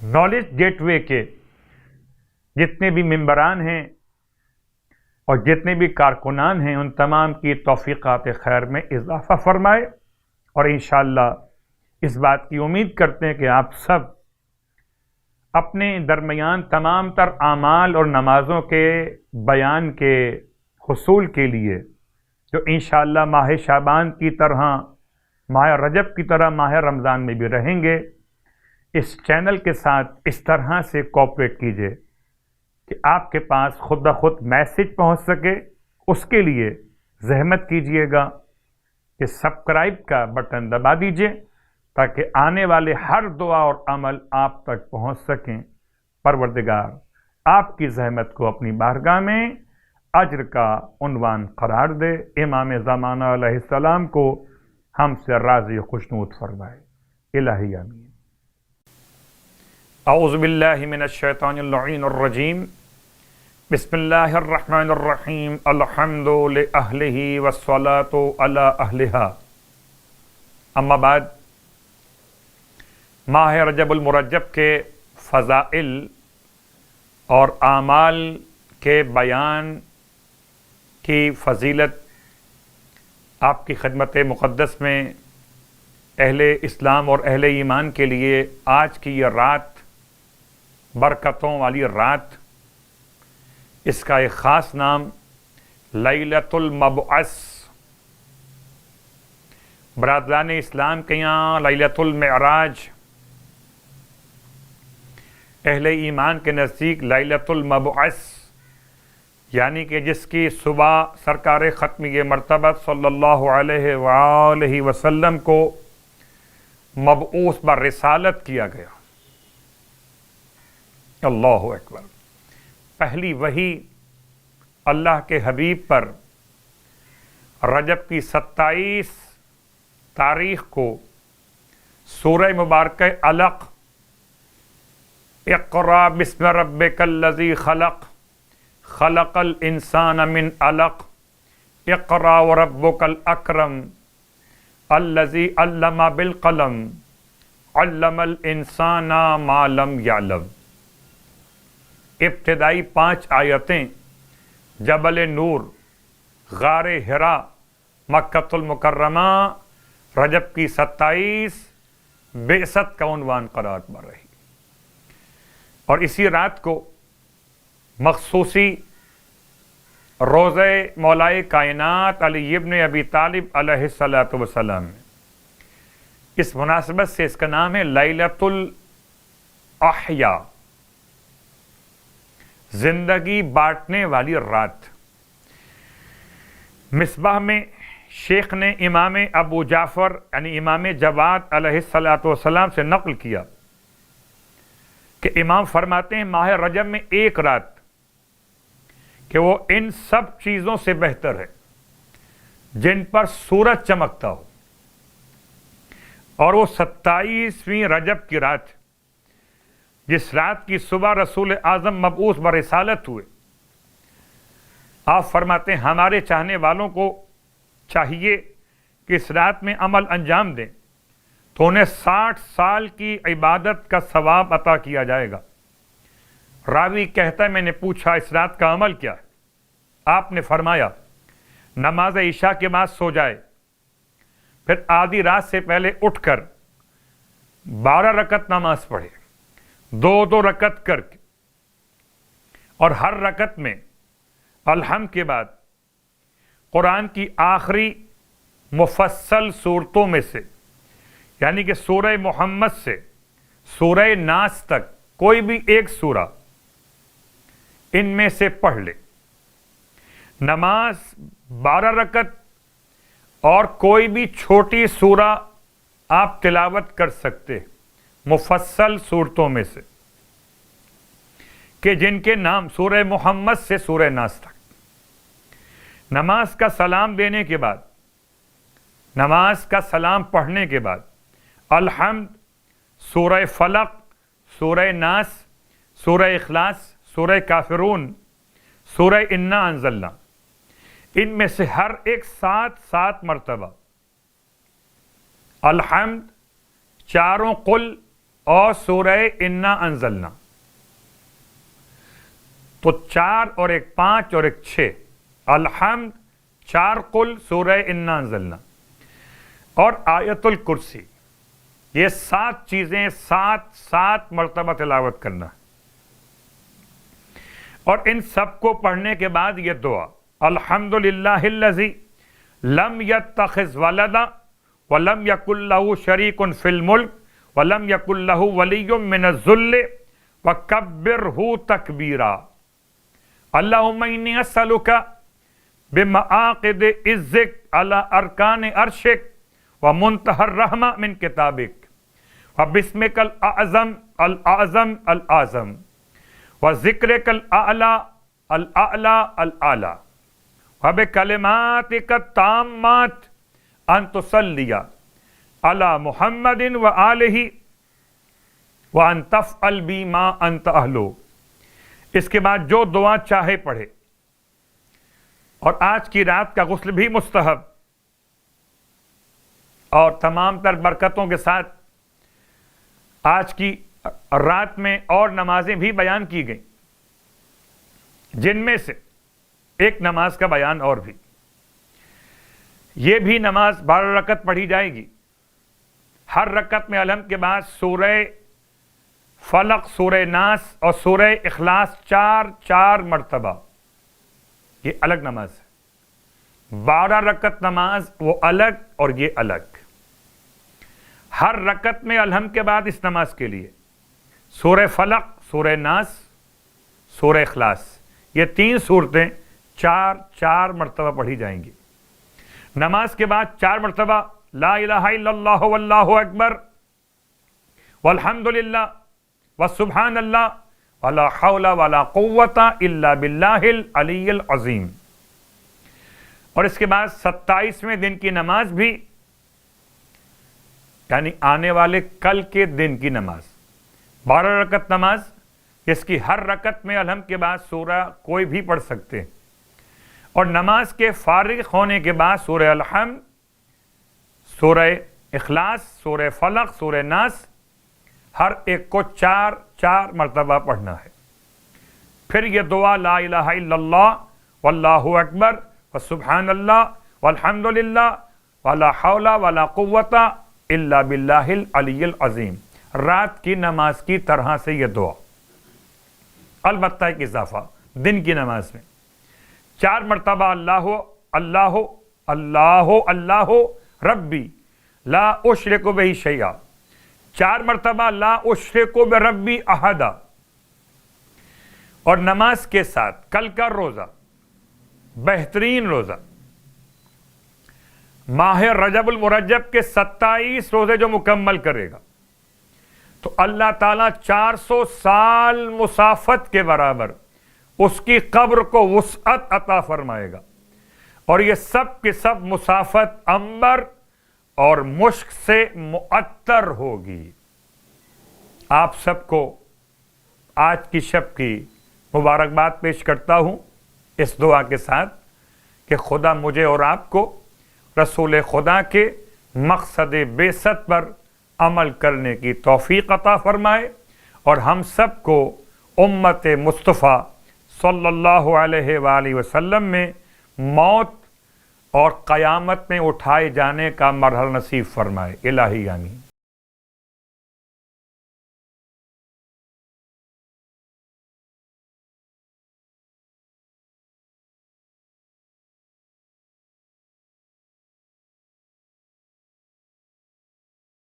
Knowledge get وے کے جتنے بھی ممبران ہیں اور جتنے بھی کارکنان ہیں، ان تمام کی توفیقات خیر میں اضافہ فرمائے، اور انشاءاللہ اس بات کی امید کرتے ہیں کہ آپ سب اپنے درمیان تمام تر اعمال اور نمازوں کے بیان کے حصول کے لیے، جو انشاءاللہ ماہ شعبان کی طرح، ماہ رجب کی طرح ماہ رمضان میں بھی رہیں گے، اس چینل کے ساتھ اس طرح سے کوآپریٹ کیجئے کہ آپ کے پاس خود بخود میسج پہنچ سکے۔ اس کے لیے زحمت کیجئے گا کہ سبسکرائب کا بٹن دبا دیجئے تاکہ آنے والے ہر دعا اور عمل آپ تک پہنچ سکیں۔ پروردگار آپ کی زحمت کو اپنی بارگاہ میں اجر کا عنوان قرار دے، امام زمانہ علیہ السلام کو ہم سے راضی خوشنود فرمائے۔ الہی آمین۔ اعوذ باللہ من الشیطان اللعین الرجیم، بسم اللہ الرحمن الرحیم، الحمد لأہلہ والصلاة علی اہلہا۔ اما بعد، ماہ رجب المرجب کے فضائل اور اعمال کے بیان کی فضیلت آپ کی خدمت مقدس میں اہل اسلام اور اہل ایمان کے لیے آج کی یہ رات، برکتوں والی رات، اس کا ایک خاص نام لیلۃ المبعث، برادران اسلام کے یہاں لیلۃ المعراج، اہل ایمان کے نزدیک لیلۃ المبعث، یعنی کہ جس کی صبح سرکار ختمی مرتبہ صلی اللہ علیہ وآلہ وسلم کو مبعوث برسالت کیا گیا۔ اللہ اکبر۔ پہلی وحی اللہ کے حبیب پر رجب کی 27 تاریخ کو سورہ مبارکہ علق، اقرأ بسم ربک الذی خلق خلق الانسان من علق اقرأ وربک الاکرم الذی علم بالقلم علم الانسان ما لم یعلم۔ ابتدائی 5 آیتیں جبل نور، غار حرا، مکۃ المکرمہ، رجب کی 27 بعثت کا عنوان قرار پا رہی، اور اسی رات کو مخصوصی روزہ مولائے کائنات علی ابن ابی طالب علیہ السلام میں، اس مناسبت سے اس کا نام ہے لیلۃ الاحیاء، زندگی بانٹنے والی رات۔ مصباح میں شیخ نے امام ابو جعفر یعنی امام جواد علیہ السلام سے نقل کیا کہ امام فرماتے ہیں ماہ رجب میں ایک رات کہ وہ ان سب چیزوں سے بہتر ہے جن پر سورج چمکتا ہو، اور وہ 27ویں رجب کی رات، جس رات کی صبح رسول اعظم مبعوث برسالت ہوئے۔ آپ فرماتے ہیں ہمارے چاہنے والوں کو چاہیے کہ اس رات میں عمل انجام دیں تو انہیں 60 سال کی عبادت کا ثواب عطا کیا جائے گا۔ راوی کہتا ہے میں نے پوچھا اس رات کا عمل کیا ہے؟ آپ نے فرمایا نماز عشاء کے بعد سو جائے، پھر آدھی رات سے پہلے اٹھ کر 12 رکعت نماز پڑھے، 2 رکعت کر کے، اور ہر رکعت میں الحمد کے بعد قرآن کی آخری مفصل صورتوں میں سے، یعنی کہ سورہ محمد سے سورہ ناس تک کوئی بھی ایک سورہ ان میں سے پڑھ لے۔ نماز 12 رکعت اور کوئی بھی چھوٹی سورہ آپ تلاوت کر سکتے مفصل صورتوں میں سے، کہ جن کے نام سورہ محمد سے سورہ ناس تک۔ نماز کا سلام دینے کے بعد، نماز کا سلام پڑھنے کے بعد الحمد، سورہ فلق، سورہ ناس، سورہ اخلاص، سورہ کافرون، سورہ انا انزلنا، ان میں سے ہر ایک 7 مرتبہ الحمد، 4 قل اور سورہ انا انزلنا، تو 4 اور 1 5 اور 1 6، الحمد 4 قل، سورہ انا انزلنا اور آیت الکرسی، یہ 7 چیزیں 7 مرتبہ تلاوت کرنا، اور ان سب کو پڑھنے کے بعد یہ دعا، الحمدللہ الذی لم یتخذ ولدا ولم یکن لہ شریک فی الملک ولم یکن لہ ولی من الذل وکبرہ تکبیرا، اللہم انی اسألک بمعاقد عزک علی ارکان عرشک ومنتہى الرحمہ من کتابک وبسمک الاعظم الاعظم الاعظم وذکرک الاعلی الاعلی الاعلی وبکلماتک التامات ان تصلی علی محمد وآلہ وان تفعل بی ما انت اہلو۔ اس کے بعد جو دعا چاہے پڑھے، اور آج کی رات کا غسل بھی مستحب اور تمام تر برکتوں کے ساتھ آج کی رات میں اور نمازیں بھی بیان کی گئیں، جن میں سے ایک نماز کا بیان اور بھی، یہ بھی نماز 12 رکعت پڑھی جائے گی۔ ہر رکعت میں الحمد کے بعد سورہ فلق، سورہ ناس اور سورہ اخلاص 4 مرتبہ، یہ الگ نماز ہے۔ 12 رکعت نماز وہ الگ اور یہ الگ۔ ہر رکعت میں الحمد کے بعد اس نماز کے لیے سورہ فلق، سورہ ناس، سورہ اخلاص، یہ 3 صورتیں 4 مرتبہ پڑھی جائیں گی۔ نماز کے بعد 4 مرتبہ لا الہ الا اللہ واللہ اکبر والحمدللہ وسبحان اللہ ولا حول ولا قوت الا باللہ العلی العظیم، اور اس کے بعد 27ویں دن کی نماز بھی، یعنی آنے والے کل کے دن کی نماز، 12 رکعت نماز، جس کی ہر رکعت میں الحمد کے بعد سورہ کوئی بھی پڑھ سکتے ہیں، اور نماز کے فارغ ہونے کے بعد سورہ الحمد، سورہ اخلاص، سورہ فلق، سورہ ناس، ہر ایک کو 4 مرتبہ پڑھنا ہے۔ پھر یہ دعا لا الہ الا اللہ واللہ اکبر وسبحان اللہ والحمدللہ ولا حول ولا قوت الا باللہ العلی العظیم، رات کی نماز کی طرح سے یہ دعا، البتہ ایک اضافہ دن کی نماز میں 4 مرتبہ اللہ اللہ اللہ اللہ ربی لا اشرک بہ شیئا، 4 مرتبہ لا اشرک بربی احدا، اور نماز کے ساتھ کل کا روزہ، بہترین روزہ، ماہ رجب المرجب کے 27 روزے جو مکمل کرے گا تو اللہ تعالیٰ 400 سال مسافت کے برابر اس کی قبر کو وسعت عطا فرمائے گا، اور یہ سب کے سب مسافت عنبر اور مشک سے معطر ہوگی۔ آپ سب کو آج کی شب کی مبارکباد پیش کرتا ہوں اس دعا کے ساتھ کہ خدا مجھے اور آپ کو رسول خدا کے مقصد بعثت پر عمل کرنے کی توفیق عطا فرمائے، اور ہم سب کو امت مصطفیٰ صلی اللہ علیہ وآلہ وسلم میں موت اور قیامت میں اٹھائے جانے کا مرحلہ نصیب فرمائے، الہی آمین۔